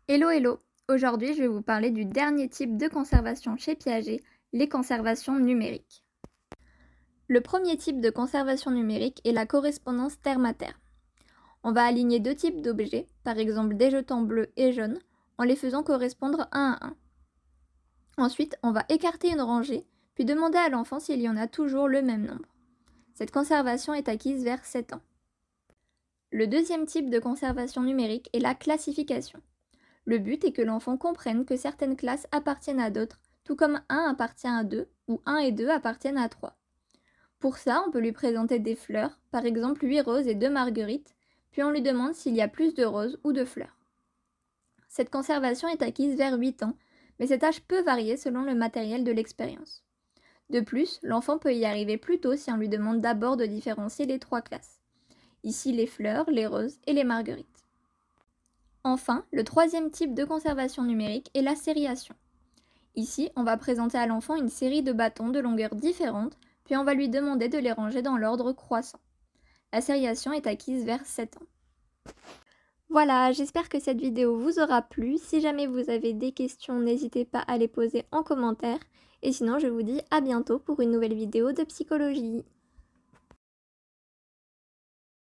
Hello hello! Aujourd'hui, je vais vous parler du dernier type de conservation chez Piaget, les conservations numériques. Le premier type de conservation numérique est la correspondance terme à terme. On va aligner deux types d'objets, par exemple des jetons bleus et jaunes, en les faisant correspondre un à un. Ensuite, on va écarter une rangée, puis demander à l'enfant s'il y en a toujours le même nombre. Cette conservation est acquise vers 7 ans. Le deuxième type de conservation numérique est la classification. Le but est que l'enfant comprenne que certaines classes appartiennent à d'autres, tout comme 1 appartient à 2 ou 1 et 2 appartiennent à 3. Pour ça, on peut lui présenter des fleurs, par exemple 8 roses et 2 marguerites, puis on lui demande s'il y a plus de roses ou de fleurs. Cette conservation est acquise vers 8 ans, mais cet âge peut varier selon le matériel de l'expérience. De plus, l'enfant peut y arriver plus tôt si on lui demande d'abord de différencier les 3 classes. Ici les fleurs, les roses et les marguerites. Enfin, le troisième type de conservation numérique est la sériation. Ici, on va présenter à l'enfant une série de bâtons de longueurs différentes, puis on va lui demander de les ranger dans l'ordre croissant. La sériation est acquise vers 7 ans. Voilà, j'espère que cette vidéo vous aura plu. Si jamais vous avez des questions, n'hésitez pas à les poser en commentaire. Et sinon, je vous dis à bientôt pour une nouvelle vidéo de psychologie.